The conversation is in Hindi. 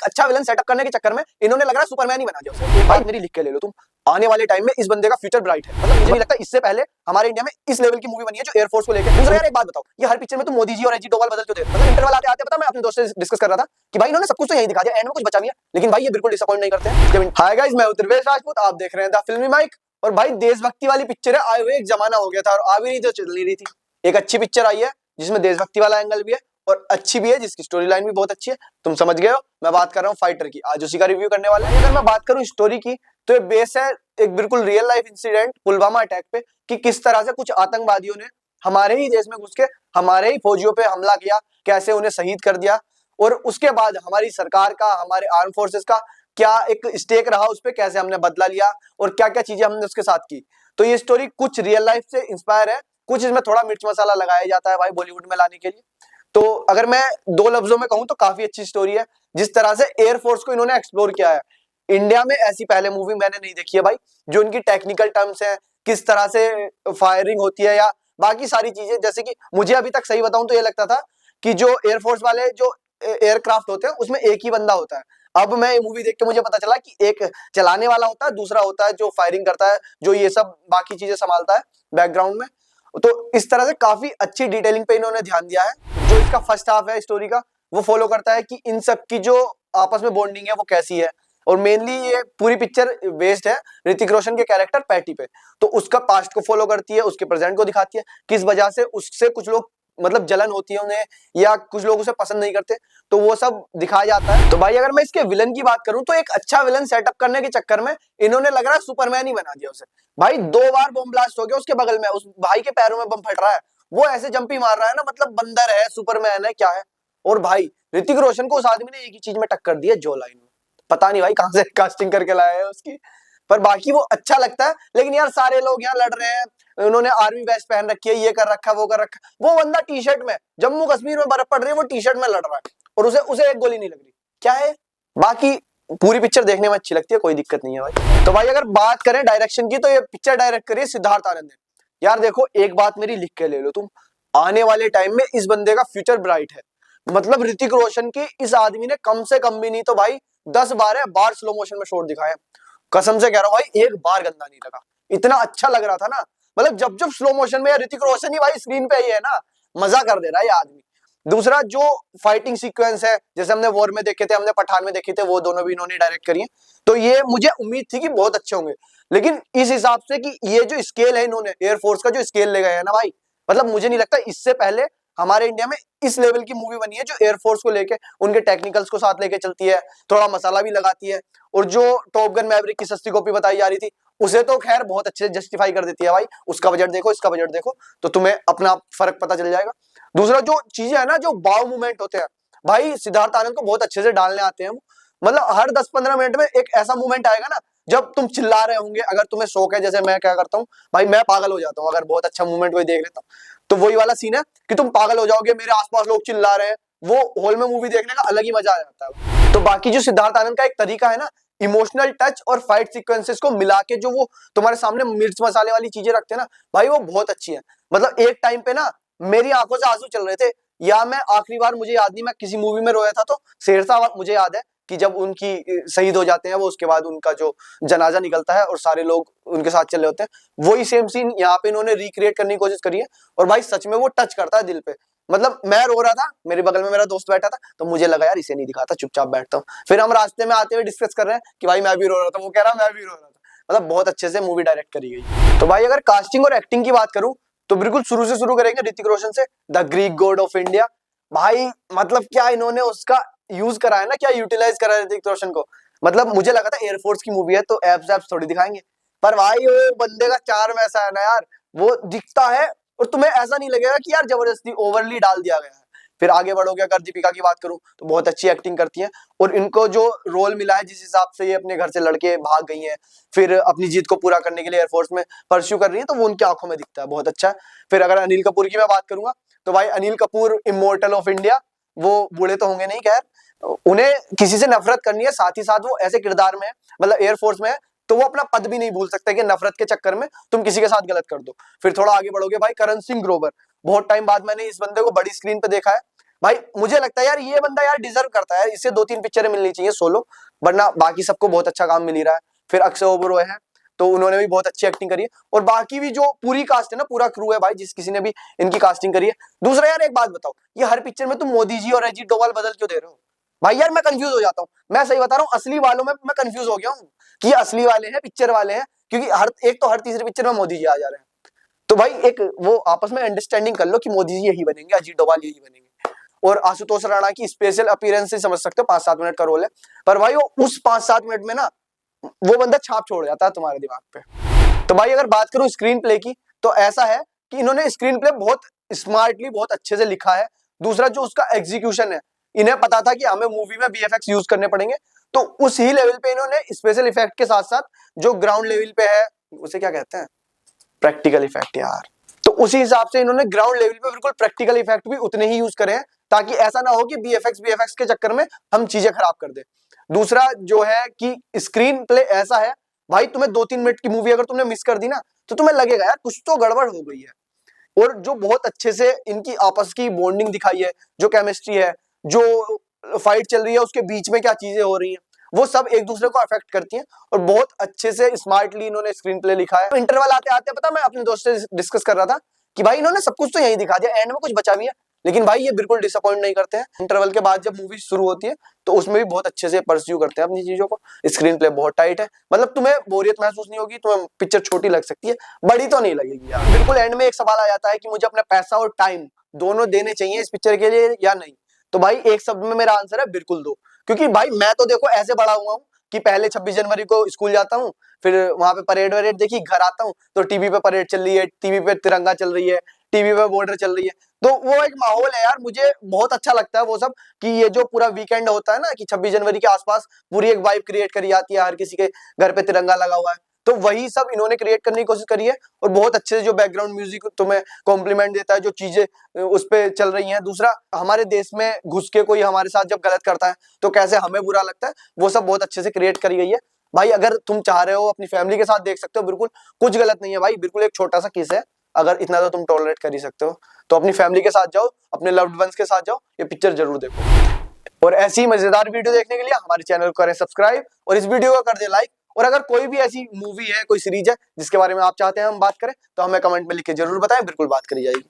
अच्छा विलन सेटअप करने के चक्कर में इन्होंने लग रहा है सुपरमैन ही बना दिया उसे। भाई मेरी लिख के ले लो तुम, आने वाले टाइम में इस बंदे का फ्यूचर ब्राइट है। मतलब मुझे नहीं लगता इससे पहले हमारे इंडिया में इस लेवल की मूवी बनी है जो एयरफोर्स को लेकर। दूसरा यार एक बात बताओ, ये हर पिक्चर में तुम मोदी जी और अजीत डोभाल बदल क्यों देते हो? मतलब इंटरवल आते आते पता मैं अपने दोस्त से डिस्कस कर रहा था कि भाई इन्होंने सब कुछ तो यही दिखा दिया, एंड में कुछ बचा नहीं है, लेकिन भाई ये बिल्कुल डिसअपॉइंट नहीं करते। हाय गाइस, मैं उत्तरवेश राजपूत, आप देख रहे हैं द फिल्मी माइक। और भाई देशभक्ति वाली पिक्चर है, आए हुए एक जमाना हो गया था और आ भी नहीं तो चल नहीं रही थी। एक अच्छी पिक्चर आई है जिसमें देशभक्ति वाला एंगल भी है और अच्छी भी है, जिसकी स्टोरी लाइन भी बहुत अच्छी है। तुम समझ गए हो, मैं बात कर रहा हूँ फाइटर की। आज उसी का रिव्यू करने वाला है। अगर मैं बात करूँ स्टोरी की तो ये बेस है एक बिल्कुल real life incident Pulwama attack पे, कि किस तरह से कुछ आतंकवादियों ने हमारे ही देश में घुस के हमारे ही फौजियों पे हमला किया, कैसे उन्हें शहीद कर दिया, और उसके बाद हमारी सरकार का, हमारे आर्म फोर्सेस का क्या एक स्टेक रहा उस पर, कैसे हमने बदला लिया और क्या क्या चीजें हमने उसके साथ की। तो ये स्टोरी कुछ रियल लाइफ से इंस्पायर है, कुछ इसमें थोड़ा मिर्च मसाला लगाया जाता है भाई बॉलीवुड में लाने के लिए। तो अगर मैं दो लफ्जों में कहूं तो काफी अच्छी स्टोरी है। जिस तरह से एयरफोर्स को इन्होंने एक्सप्लोर किया है, इंडिया में ऐसी पहले मूवी मैंने नहीं देखी है भाई। जो इनकी टेक्निकल टर्म्स है, किस तरह से फायरिंग होती है या बाकी सारी चीजें, जैसे कि मुझे अभी तक सही बताऊं तो ये लगता था कि जो एयरफोर्स वाले जो एयरक्राफ्ट होते हैं उसमें एक ही बंदा होता है। अब मैं ये मूवी देख के मुझे पता चला कि एक चलाने वाला होता है, दूसरा होता है जो फायरिंग करता है, जो ये सब बाकी चीजें संभालता है बैकग्राउंड में। तो इस तरह से काफी अच्छी डिटेलिंग पे इन्होंने ध्यान दिया है। जो इसका फर्स्ट हाफ है स्टोरी का, वो फॉलो करता है कि इन सब की जो आपस में बॉन्डिंग है वो कैसी है। और मेनली ये पूरी पिक्चर बेस्ड है ऋतिक रोशन के कैरेक्टर पैटी पे। तो उसका पास्ट को फॉलो करती है, उसके प्रेजेंट को दिखाती है, किस वजह से उससे कुछ लोग मतलब जलन होती है उन्हें, या कुछ लोग उसे पसंद नहीं करते, तो वो सब दिखाया जाता है। तो भाई अगर मैं इसके विलन की बात करूं तो एक अच्छा विलन सेटअप करने के चक्कर में इन्होंने लग रहा है सुपरमैन ही बना दिया उसे। भाई 2 बार बम ब्लास्ट हो गया उसके बगल में, उस भाई के पैरों में बम फट रहा है, वो ऐसे जंपी मार रहा है ना, मतलब बंदर है, सुपरमैन है, क्या है। और भाई ऋतिक रोशन को उस आदमी ने एक ही चीज में टक्कर दी है, जो लाइन में पता नहीं भाई कहां से कास्टिंग करके लाया है उसकी, पर बाकी वो अच्छा लगता है। लेकिन यार सारे लोग यहाँ लड़ रहे हैं, उन्होंने आर्मी वेस्ट पहन रखी है, ये कर रखा है, वो कर रखा है, वो बंदा टी शर्ट में, जम्मू कश्मीर में बर्फ पड़ रही है, वो टी शर्ट में लड़ रहा है और उसे उसे एक गोली नहीं लग रही, क्या है। बाकी पूरी पिक्चर देखने में अच्छी लगती है, कोई दिक्कत नहीं है भाई। तो भाई अगर बात करें डायरेक्शन की तो ये पिक्चर डायरेक्ट करी है सिद्धार्थ आनंद ने। यार देखो एक बात मेरी लिख के ले लो तुम, आने वाले टाइम में इस बंदे का फ्यूचर ब्राइट है। मतलब ऋतिक रोशन की इस आदमी ने कम से कम भी नहीं तो भाई 10-12 बार स्लो मोशन में शॉट दिखाया। कसम से कह रहा हूं भाई, एक बार गंदा नहीं लगा, इतना अच्छा लग रहा था ना। मतलब जब जब स्लो मोशन में ऋतिक रोशन ही भाई स्क्रीन पे ही है ना, मजा कर दे रहा है ये आदमी। दूसरा जो फाइटिंग सीक्वेंस है, जैसे हमने वॉर में देखे थे, हमने पठान में देखे थे, वो दोनों भी इन्होंने डायरेक्ट करी है, तो ये मुझे उम्मीद थी कि बहुत अच्छे होंगे। लेकिन इस हिसाब से कि ये जो स्केल है, इन्होंने एयरफोर्स का जो स्केल ले गए हैं ना भाई, मतलब मुझे नहीं लगता इससे पहले हमारे इंडिया में इस लेवल की मूवी बनी है जो एयरफोर्स को लेके उनके टेक्निकल्स को साथ लेके चलती है, थोड़ा मसाला भी लगाती है। और जो टॉप गन मैवरिक की सस्ती कॉपी बताई जा रही थी, उसे तो खैर बहुत अच्छे से जस्टिफाई कर देती है भाई। उसका बजट देखो, इसका बजट देखो, तो तुम्हें अपना फर्क पता चल जाएगा। दूसरा जो चीजें है ना, जो बाव मूवमेंट होते हैं भाई, सिद्धार्थ आनंद को बहुत अच्छे से डालने आते हैं। मतलब हर 10-15 मिनट में एक ऐसा मूवमेंट आएगा ना जब तुम चिल्ला रहे होंगे, अगर तुम्हें शौक है, जैसे मैं क्या करता हूँ भाई, मैं पागल हो जाता हूँ अगर बहुत अच्छा मूवमेंट कोई देख लेता हूँ। तो वही वाला सीन है कि तुम पागल हो जाओगे, मेरे आसपास लोग चिल्ला रहे हैं, वो हॉल में मूवी देखने का अलग ही मजा आ जाता है। तो बाकी जो सिद्धार्थ आनंद का एक तरीका है ना, इमोशनल टच और फाइट सीक्वेंसेस को मिला के जो वो तुम्हारे सामने मिर्च मसाले वाली चीजें रखते हैं ना भाई, वो बहुत अच्छी है। मतलब एक टाइम पे ना मेरी आंखों से आंसू चल रहे थे, या मैं आखिरी बार मुझे याद नहीं, मैं किसी मूवी में रोया था तो शेरशाह मुझे याद है कि जब उनकी शहीद हो जाते हैं वो, उसके बाद उनका जो जनाजा निकलता है और सारे लोग उनके साथ चले होते हैं, वही सेम सीन यहाँ पे इन्होंने रिक्रिएट करने की कोशिश करी है। और भाई सच में वो टच करता है दिल पे। मतलब मैं रो रहा था, मेरे बगल में मेरा दोस्त बैठा था, तो मुझे लगा यार इसे नहीं दिखाता, चुपचाप बैठता हूँ। फिर हम रास्ते में आते हुए डिस्कस कर रहे हैं कि भाई मैं भी रो रहा था, वो कह रहा मैं भी रो रहा था। मतलब बहुत अच्छे से मूवी डायरेक्ट करी गई। तो भाई अगर कास्टिंग और एक्टिंग की बात करूं तो बिल्कुल शुरू से शुरू करेंगे ऋतिक रोशन से, the Greek God of India. भाई मतलब क्या इन्होंने उसका यूज करा है ना, क्या यूटिलाइज करा है ऋतिक रोशन को। मतलब मुझे लगा था एयरफोर्स की मूवी है तो एब्स एब्स थोड़ी दिखाएंगे, पर भाई वो बंदे का चार्म ऐसा है ना यार, वो दिखता है और तुम्हें ऐसा नहीं लगेगा कि यार जबरदस्ती ओवरली डाल दिया गया है। फिर आगे बढ़ोगे, अगर दीपिका की बात करूं तो बहुत अच्छी एक्टिंग करती है, और इनको जो रोल मिला है, जिस हिसाब से ये अपने घर से लड़के भाग गई हैं, फिर अपनी जीत को पूरा करने के लिए एयरफोर्स में परस्यू कर रही है, तो वो उनकी आंखों में दिखता है, बहुत अच्छा है। फिर अगर अनिल कपूर की मैं बात करूंगा तो भाई Anil Kapoor immortal of India, वो बूढ़े तो होंगे नहीं, खैर उन्हें किसी से नफरत करनी है, साथ ही साथ वो ऐसे किरदार में है, मतलब एयरफोर्स में है, तो वो अपना पद भी नहीं भूल सकते कि नफरत के चक्कर में तुम किसी के साथ गलत कर दो। फिर थोड़ा आगे बढ़ोगे भाई, करण सिंह ग्रोवर, बहुत टाइम बाद मैंने इस बंदे को बड़ी स्क्रीन पे देखा है। भाई मुझे लगता है यार ये बंदा यार डिजर्व करता है यार, इससे 2-3 पिक्चरें मिलनी चाहिए सोलो, वरना बाकी सबको बहुत अच्छा काम मिल ही रहा है। फिर अक्षय ओबरॉय है, तो उन्होंने भी बहुत अच्छी एक्टिंग करी है, और बाकी भी जो पूरी कास्ट है ना, पूरा क्रू है भाई, जिस किसी ने भी इनकी कास्टिंग करी है। दूसरा यार एक बात बताओ, ये हर पिक्चर में तुम मोदी जी और अजीत डोभाल बदल क्यों दे रहे हो भाई? यार मैं कंफ्यूज हो जाता हूँ, मैं सही बता रहा हूँ, असली वालों में मैं कंफ्यूज हो गया हूँ कि ये असली वाले हैं, पिक्चर वाले हैं, क्योंकि हर एक तो हर तीसरी पिक्चर में मोदी जी आ जा रहे हैं। तो भाई एक वो आपस में अंडरस्टैंडिंग कर लो कि मोदी जी यही बनेंगे, अजीत डोभाल यही बनेंगे, और आशुतोष राणा की स्पेशल अपीयरेंस से समझ सकते हो, 5-7 मिनट का रोल है, पर भाई वो उस 5-7 मिनट में ना वो बंदा छाप छोड़ जाता है तुम्हारे दिमाग पे। तो भाई अगर बात करूं स्क्रीन प्ले की, तो ऐसा है कि इन्होंने स्क्रीन प्ले बहुत स्मार्टली, बहुत अच्छे से लिखा है। दूसरा जो उसका एग्जीक्यूशन है, इन्हें पता था कि हमें मूवी में बीएफएक्स यूज करने पड़ेंगे, तो उस ही लेवल पे इन्होंने स्पेशल इफेक्ट के साथ साथ जो ग्राउंड लेवल पे है, उसे क्या कहते हैं, प्रैक्टिकल इफेक्ट यार, तो उसी हिसाब से इन्होंने ग्राउंड लेवल पे बिल्कुल प्रैक्टिकल इफेक्ट भी उतने ही यूज करे हैं, ताकि ऐसा ना हो कि बीएफएक्स के चक्कर में हम चीजें खराब कर दे। दूसरा जो है कि स्क्रीन प्ले ऐसा है भाई, तुम्हें 2-3 मिनट की मूवी अगर तुमने मिस कर दी ना, तो तुम्हें लगेगा यार कुछ तो गड़बड़ हो गई है। और जो बहुत अच्छे से इनकी आपस की बॉन्डिंग दिखाई है, जो केमिस्ट्री है, जो फाइट चल रही है, उसके बीच में क्या चीजें हो रही हैं, वो सब एक दूसरे को अफेक्ट करती हैं, और बहुत अच्छे से स्मार्टली इन्होंने स्क्रीन प्ले लिखा है। इंटरवल आते आते पता, मैं अपने दोस्त से डिस्कस कर रहा था कि भाई इन्होंने सब कुछ तो यही दिखा दिया, एंड में कुछ बचा भी है, लेकिन भाई ये बिल्कुल डिसअपॉइंट नहीं करते हैं। इंटरवल के बाद जब मूवी शुरू होती है, तो उसमें भी बहुत अच्छे से परस्यू करते हैं अपनी चीजों को। स्क्रीन प्ले बहुत टाइट है, मतलब तुम्हें बोरियत महसूस नहीं होगी, तुम्हें पिक्चर छोटी लग सकती है, बड़ी तो नहीं लगेगी यार। बिल्कुल एंड में एक सवाल आ जाता है कि मुझे अपना पैसा और टाइम दोनों देने चाहिए इस पिक्चर के लिए या नहीं, तो भाई एक शब्द में मेरा आंसर है बिल्कुल दो। क्योंकि भाई मैं तो देखो ऐसे बड़ा हुआ हूँ कि पहले 26 जनवरी को स्कूल जाता हूँ, फिर वहां पे परेड वरेड देखी, घर आता हूँ तो टीवी पे परेड चल रही है, टीवी पे तिरंगा चल रही है, टीवी पे बॉर्डर चल रही है, तो वो एक माहौल है यार, मुझे बहुत अच्छा लगता है वो सब, कि ये जो पूरा वीकेंड होता है ना, कि 26 जनवरी के आसपास पूरी एक वाइब क्रिएट करी जाती है, हर किसी के घर पे तिरंगा लगा हुआ है, तो वही सब इन्होंने क्रिएट करने की कोशिश करी है। और बहुत अच्छे से जो बैकग्राउंड म्यूजिक तुम्हें कॉम्प्लीमेंट देता है, जो चीजें उस पे चल रही हैं। दूसरा, हमारे देश में घुस के कोई हमारे साथ जब गलत करता है तो कैसे हमें बुरा लगता है, वो सब बहुत अच्छे से क्रिएट करी गई है। भाई अगर तुम चाह रहे हो अपनी फैमिली के साथ देख सकते हो, बिल्कुल कुछ गलत नहीं है भाई, बिल्कुल एक छोटा सा किस है, अगर इतना तो तुम टॉलरेट कर ही सकते हो, तो अपनी फैमिली के साथ जाओ, अपने लव्ड वंस के साथ जाओ, ये पिक्चर जरूर देखो। और ऐसी मजेदार वीडियो देखने के लिए हमारे चैनल को करें सब्सक्राइब, और इस वीडियो को कर दे लाइक। और अगर कोई भी ऐसी मूवी है, कोई सीरीज है जिसके बारे में आप चाहते हैं हम बात करें, तो हमें कमेंट में लिख के जरूर बताएं, बिल्कुल बात करी जाएगी।